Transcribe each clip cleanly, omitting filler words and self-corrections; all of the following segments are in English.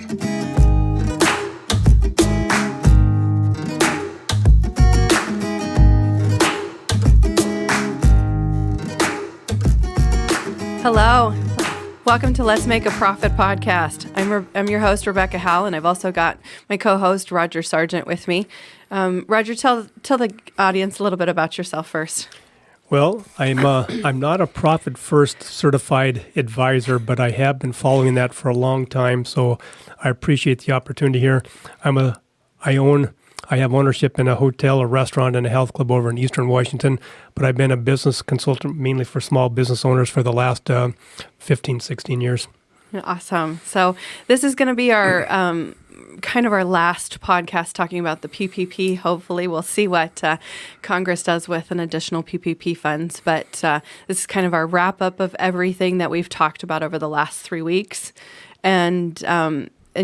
Hello. Welcome to Let's Make a Profit podcast. I'm your host, Rebecca Howell, and I've also got my co-host, Roger Sargent, with me. Roger, tell the audience a little bit about yourself first. Well, I'm not a Profit First certified advisor, but I have been following that for a long time, so I appreciate the opportunity here. I have ownership in a hotel, a restaurant, and a health club over in Eastern Washington, but I've been a business consultant mainly for small business owners for the last 15, 16 years. Awesome. So this is going to be our kind of our last podcast talking about the PPP. Hopefully we'll see what Congress does with an additional PPP funds, but this is kind of our wrap up of everything that we've talked about over the last 3 weeks, and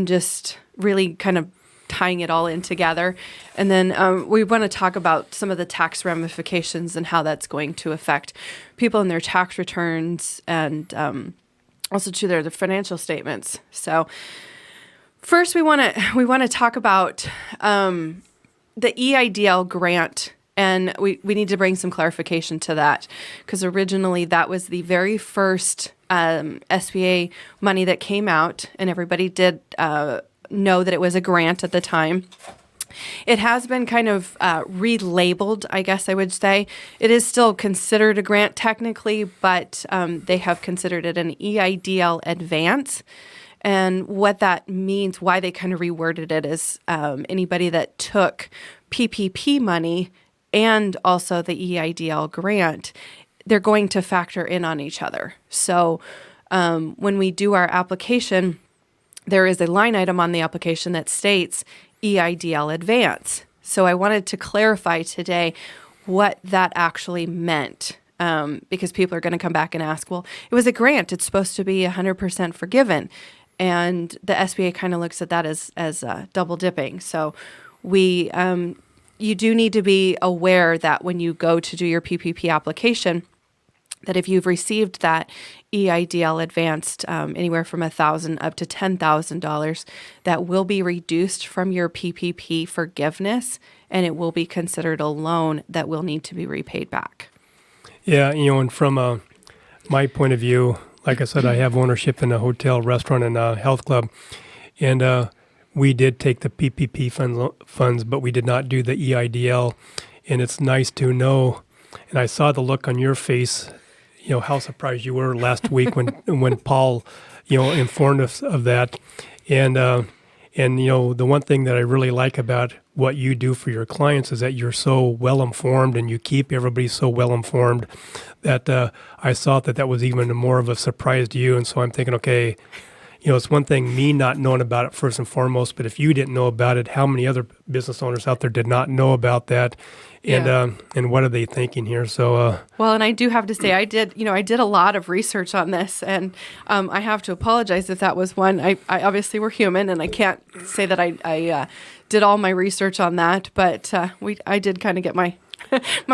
just really kind of tying it all in together. And then we want to talk about some of the tax ramifications and how that's going to affect people in their tax returns and also to their financial statements. So first we want to talk about the EIDL grant, and we need to bring some clarification to that, because originally that was the very first SBA money that came out, and everybody did know that it was a grant at the time. It has been kind of relabeled, I guess I would say. It is still considered a grant technically, but they have considered it an EIDL advance. And what that means, why they kind of reworded it, is anybody that took PPP money and also the EIDL grant, they're going to factor in on each other. So when we do our application, there is a line item on the application that states EIDL advance. So I wanted to clarify today what that actually meant, because people are going to come back and ask, well, it was a grant. It's supposed to be 100% forgiven. And the SBA kind of looks at that as double dipping. So you do need to be aware that when you go to do your PPP application, that if you've received that EIDL advanced anywhere from $1,000 up to $10,000, that will be reduced from your PPP forgiveness, and it will be considered a loan that will need to be repaid back. Yeah, and from my point of view, like I said, I have ownership in a hotel, restaurant, and a health club, and we did take the PPP funds, but we did not do the EIDL, and it's nice to know, and I saw the look on your face, how surprised you were last week when Paul, informed us of that. And the one thing that I really like about what you do for your clients is that you're so well informed, and you keep everybody so well informed that I thought that was even more of a surprise to you. And so I'm thinking, okay, it's one thing me not knowing about it first and foremost, but if you didn't know about it, how many other business owners out there did not know about that? And what are they thinking here? So well, and I do have to say, I did a lot of research on this, and I have to apologize if that was one. I obviously, we're human, and I can't say that I did all my research on that, but I did kind of get my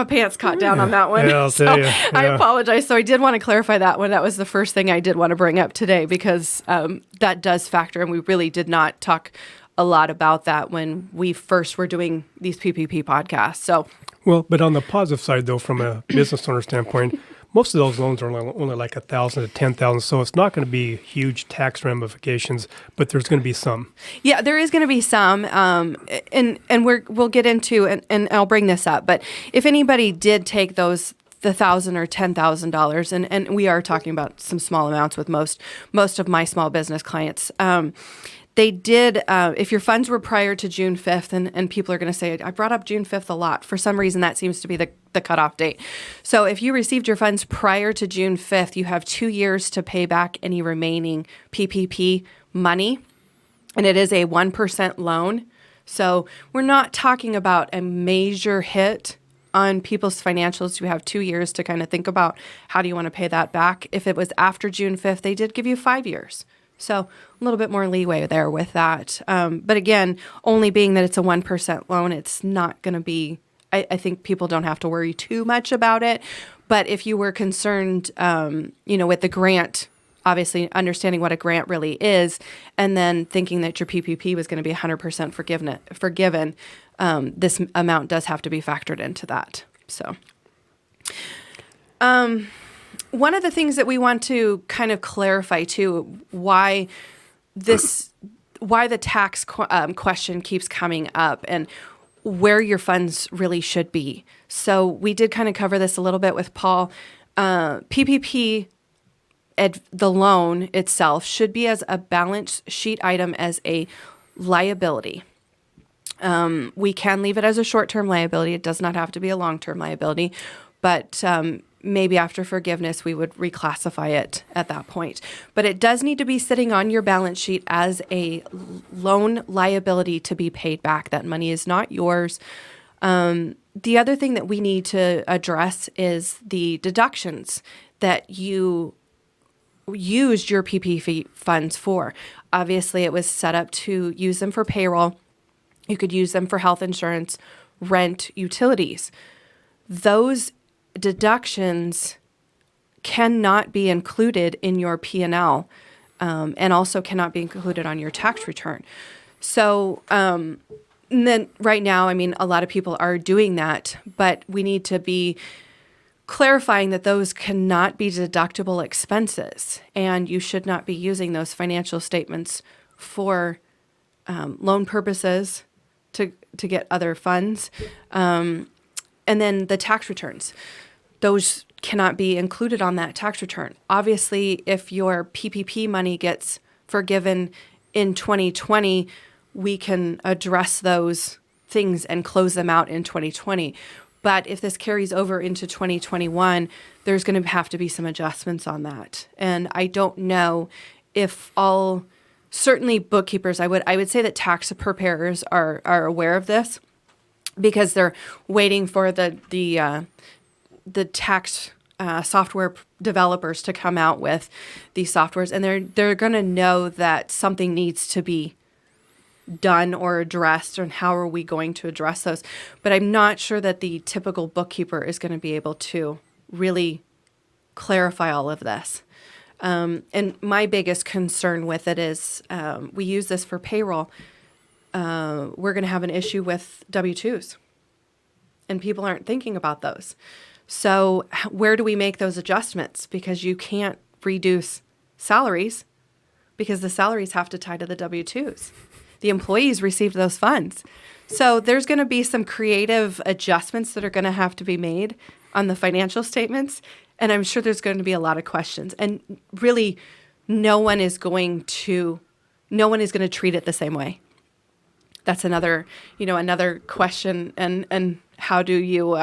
pants caught down on that one. Yeah, I'll tell you. Yeah. I apologize. So I did want to clarify that one. That was the first thing I did want to bring up today, because that does factor, and we really did not talk a lot about that when we first were doing these PPP podcasts. So, well, but on the positive side, though, from a business owner standpoint, most of those loans are only like $1,000 to $10,000, so it's not going to be huge tax ramifications, but there's going to be some. Yeah, there is going to be some, and we'll get into, and I'll bring this up. But if anybody did take the $1,000 or $10,000, and we are talking about some small amounts with most of my small business clients. They did, if your funds were prior to June 5th, and people are going to say, I brought up June 5th a lot. For some reason, that seems to be the cutoff date. So if you received your funds prior to June 5th, you have 2 years to pay back any remaining PPP money, and it is a 1% loan. So we're not talking about a major hit on people's financials. You have 2 years to kind of think about how do you want to pay that back. If it was after June 5th, they did give you 5 years. So a little bit more leeway there with that. But again, only being that it's a 1% loan, it's not going to be, I think people don't have to worry too much about it. But if you were concerned, with the grant obviously understanding what a grant really is, and then thinking that your PPP was going to be 100% forgiven, this amount does have to be factored into that. So, one of the things that we want to kind of clarify too, why the tax question keeps coming up and where your funds really should be. So we did kind of cover this a little bit with Paul. PPP, the loan itself should be as a balance sheet item as a liability. We can leave it as a short-term liability. It does not have to be a long-term liability, but maybe after forgiveness, we would reclassify it at that point. But it does need to be sitting on your balance sheet as a loan liability to be paid back. That money is not yours. The other thing that we need to address is the deductions that you used your PPP funds for. Obviously, it was set up to use them for payroll. You could use them for health insurance, rent, utilities. Those deductions cannot be included in your P&L, and also cannot be included on your tax return. So and then right now, I mean, a lot of people are doing that, but we need to be clarifying that those cannot be deductible expenses, and you should not be using those financial statements for loan purposes to get other funds. And then the tax returns, those cannot be included on that tax return. Obviously, if your PPP money gets forgiven in 2020, we can address those things and close them out in 2020. But if this carries over into 2021, there's going to have to be some adjustments on that. And I don't know if certainly bookkeepers, I would say that tax preparers are aware of this, because they're waiting for the tax software developers to come out with these softwares, and they're going to know that something needs to be done or addressed, and how are we going to address those. But I'm not sure that the typical bookkeeper is going to be able to really clarify all of this. And my biggest concern with it is we use this for payroll. We're going to have an issue with W-2s, and people aren't thinking about those. So where do we make those adjustments? Because you can't reduce salaries, because the salaries have to tie to the W-2s. The employees received those funds. So there's going to be some creative adjustments that are going to have to be made on the financial statements. And I'm sure there's going to be a lot of questions. And really, no one is going to treat it the same way. That's another question. And how do you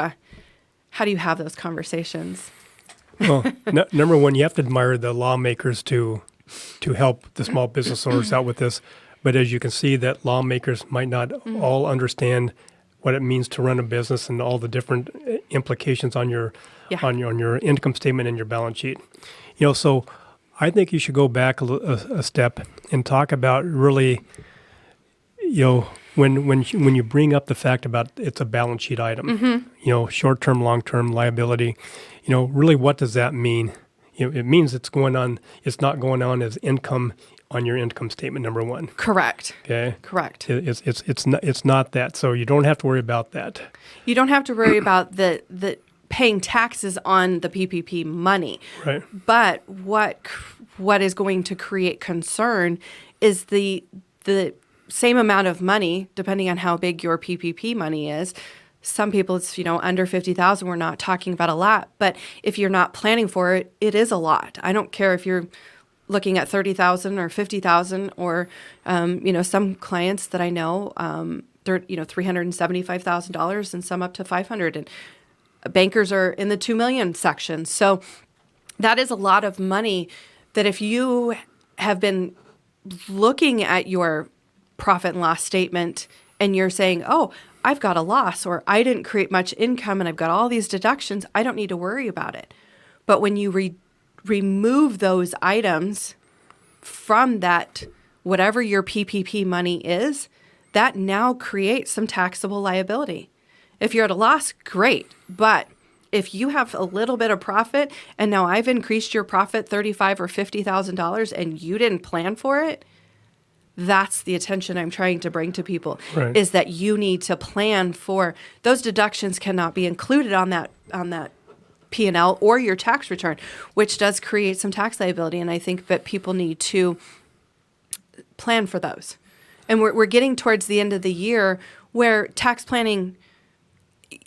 have those conversations? Well, number one, you have to admire the lawmakers to help the small business owners out with this. But as you can see, that lawmakers might not all understand what it means to run a business and all the different implications on your on your income statement and your balance sheet. So I think you should go back a step and talk about really, when you bring up the fact about it's a balance sheet item, short-term, long-term liability, really what does that mean? It means it's not going on as income on your income statement, number one. Correct. Okay. Correct. It's not that. So you don't have to worry about that. You don't have to worry about the paying taxes on the PPP money. Right. But what is going to create concern is the same amount of money, depending on how big your PPP money is. Some people, it's under $50,000. We're not talking about a lot, but if you're not planning for it, it is a lot. I don't care if you're looking at $30,000 or $50,000, or some clients that I know, they're $375,000 and some up to $500,000, and bankers are in the $2 million section. So that is a lot of money that if you have been looking at your profit and loss statement and you're saying, oh, I've got a loss, or I didn't create much income and I've got all these deductions, I don't need to worry about it. But when you remove those items from that, whatever your PPP money is, that now creates some taxable liability. If you're at a loss, great. But if you have a little bit of profit and now I've increased your profit $35,000 or $50,000 and you didn't plan for it, that's the attention I'm trying to bring to people, Right. is that you need to plan for those deductions. Cannot be included on that P&L or your tax return, which does create some tax liability. And I think that people need to plan for those. And we're getting towards the end of the year where tax planning,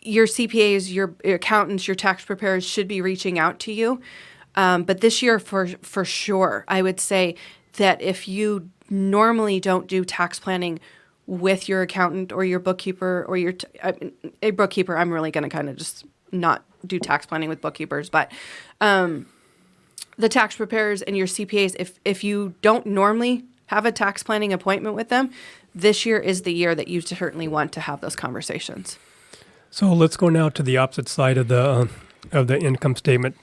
your CPAs, your accountants, your tax preparers should be reaching out to you. But this year, for sure, I would say that if you normally don't do tax planning with your accountant or your bookkeeper or a bookkeeper, I'm really going to kind of just not do tax planning with bookkeepers. But the tax preparers and your CPAs, if you don't normally have a tax planning appointment with them, this year is the year that you certainly want to have those conversations. So let's go now to the opposite side of the income statement.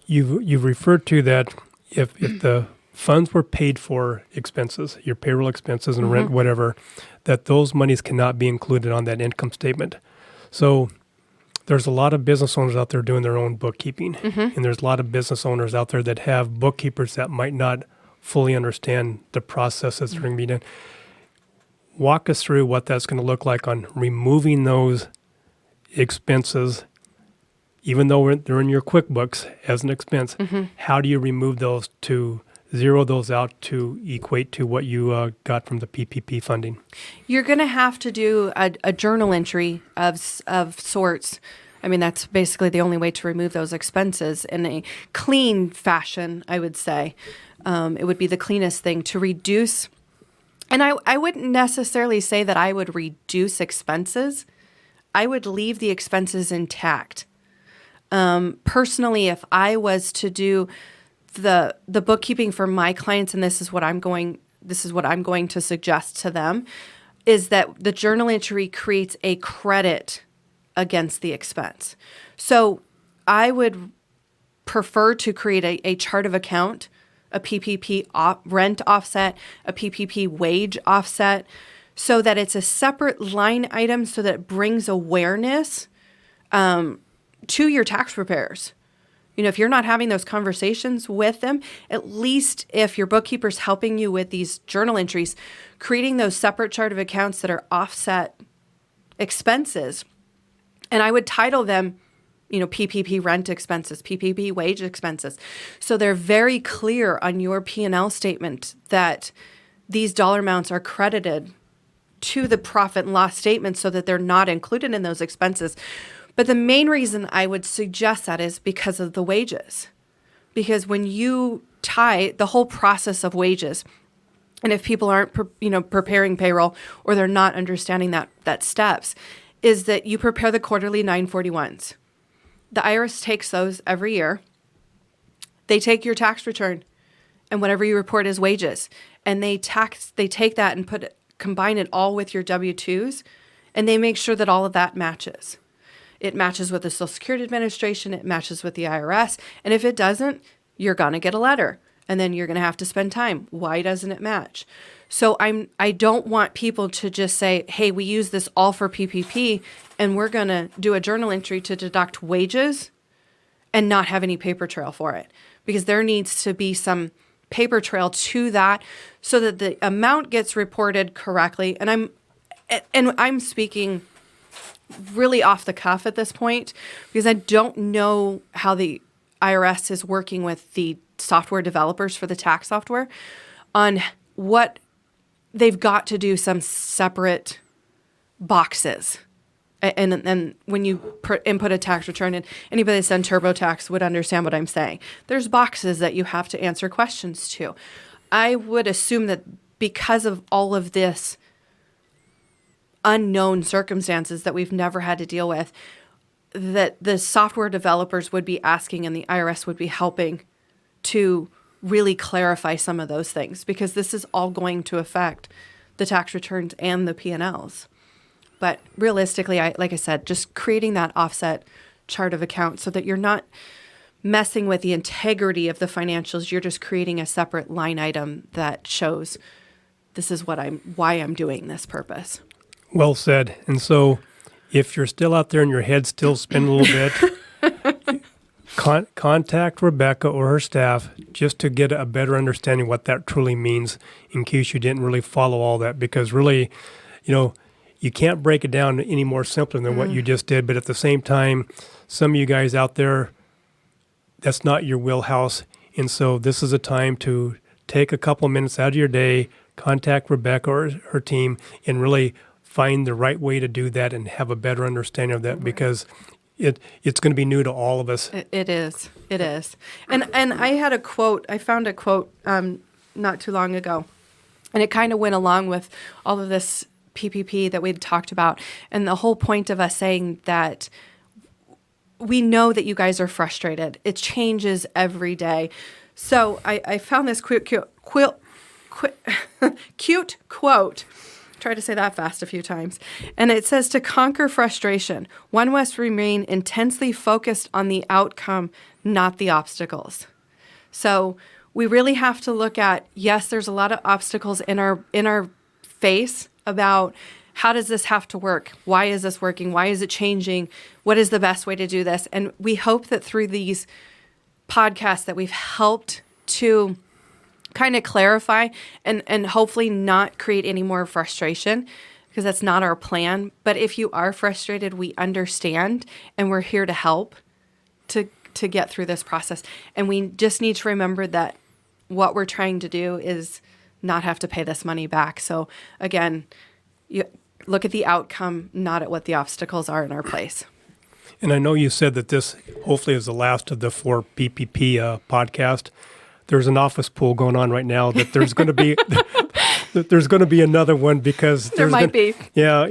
You've referred to that if the funds were paid for expenses, your payroll expenses and rent, whatever, that those monies cannot be included on that income statement. So there's a lot of business owners out there doing their own bookkeeping, and there's a lot of business owners out there that have bookkeepers that might not fully understand the processes that are going to be done. Walk us through what that's going to look like on removing those expenses, even though they're in your QuickBooks as an expense. How do you remove those to zero those out to equate to what you got from the PPP funding? You're going to have to do a journal entry of sorts. I mean, that's basically the only way to remove those expenses in a clean fashion, I would say. It would be the cleanest thing to reduce. And I wouldn't necessarily say that I would reduce expenses. I would leave the expenses intact. Personally, if I was to do the bookkeeping for my clients, and this is what I'm going to suggest to them, is that the journal entry creates a credit against the expense. So I would prefer to create a chart of account, a PPP rent offset, a PPP wage offset, so that it's a separate line item, so that it brings awareness to your tax preparers. You know, if you're not having those conversations with them, at least if your bookkeeper's helping you with these journal entries, creating those separate chart of accounts that are offset expenses. And I would title them, you know, PPP rent expenses, PPP wage expenses. So they're very clear on your P&L statement that these dollar amounts are credited to the profit and loss statement so that they're not included in those expenses. But the main reason I would suggest that is because of the wages. Because when you tie the whole process of wages, and if people aren't preparing payroll or they're not understanding that steps, is that you prepare the quarterly 941s. The IRS takes those every year. They take your tax return and whatever you report as wages, and they take that and combine it all with your W-2s, and they make sure that all of that matches. It matches with the Social Security Administration, it matches with the IRS, and if it doesn't, you're going to get a letter, and then you're going to have to spend time. Why doesn't it match? So I don't want people to just say, hey, we use this all for PPP, and we're going to do a journal entry to deduct wages and not have any paper trail for it. Because there needs to be some paper trail to that so that the amount gets reported correctly. And I'm speaking really off the cuff at this point because I don't know how the IRS is working with the software developers for the tax software on what they've got to do some separate boxes. And when you input a tax return, and anybody that's done TurboTax would understand what I'm saying. There's boxes that you have to answer questions to. I would assume that because of all of this unknown circumstances that we've never had to deal with, that the software developers would be asking and the IRS would be helping to really clarify some of those things, because this is all going to affect the tax returns and the P&Ls. But realistically, like I said, just creating that offset chart of account so that you're not messing with the integrity of the financials. You're just creating a separate line item that shows this is why I'm doing this purpose. Well said. And so if you're still out there and your head's still spinning a little bit, contact Rebecca or her staff just to get a better understanding what that truly means in case you didn't really follow all that. Because really, you can't break it down any more simpler than what you just did. But at the same time, some of you guys out there, that's not your wheelhouse. And so this is a time to take a couple minutes out of your day, contact Rebecca or her team, and really find the right way to do that and have a better understanding of that, because it's going to be new to all of us. It is. And I found a quote not too long ago, and it kind of went along with all of this PPP that we'd talked about, and the whole point of us saying that we know that you guys are frustrated. It changes every day. So I found this cute quote. Try to say that fast a few times. And it says, to conquer frustration, one must remain intensely focused on the outcome, not the obstacles. So we really have to look at, yes, there's a lot of obstacles in our face about how does this have to work? Why is this working? Why is it changing? What is the best way to do this? And we hope that through these podcasts that we've helped to kind of clarify and hopefully not create any more frustration, because that's not our plan. But if you are frustrated, we understand, and we're here to help to get through this process. And we just need to remember that what we're trying to do is not have to pay this money back. So again, you look at the outcome, not at what the obstacles are in our place. And I know you said that this hopefully is the last of the 4 PPP podcast. There's an office pool going on right now that there's going to be another one, because there might be. Yeah,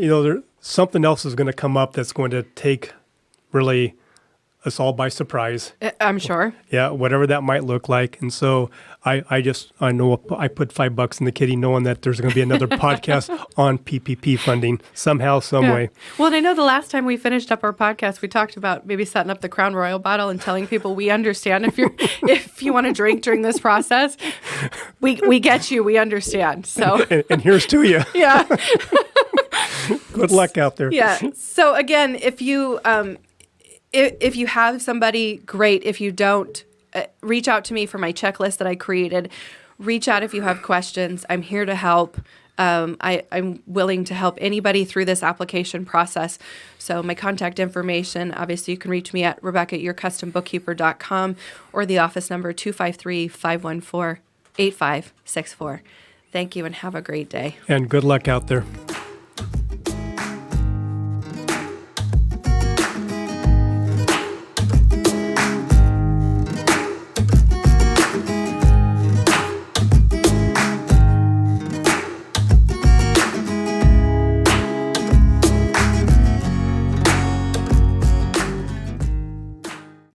something else is going to come up that's going to take really us all by surprise. I'm sure. Yeah, whatever that might look like. And so I know I put $5 in the kitty knowing that there's going to be another podcast on PPP funding somehow, some way. Well, and I know the last time we finished up our podcast, we talked about maybe setting up the Crown Royal bottle and telling people we understand if you want to drink during this process, we get you, we understand. So and here's to you. Yeah. Good luck out there. Yeah. So again, if you have somebody, great. If you don't, reach out to me for my checklist that I created. Reach out if you have questions. I'm here to help. I'm willing to help anybody through this application process. So my contact information, obviously you can reach me at rebecca@yourcustombookkeeper.com or the office number 253-514-8564. Thank you and have a great day. And good luck out there.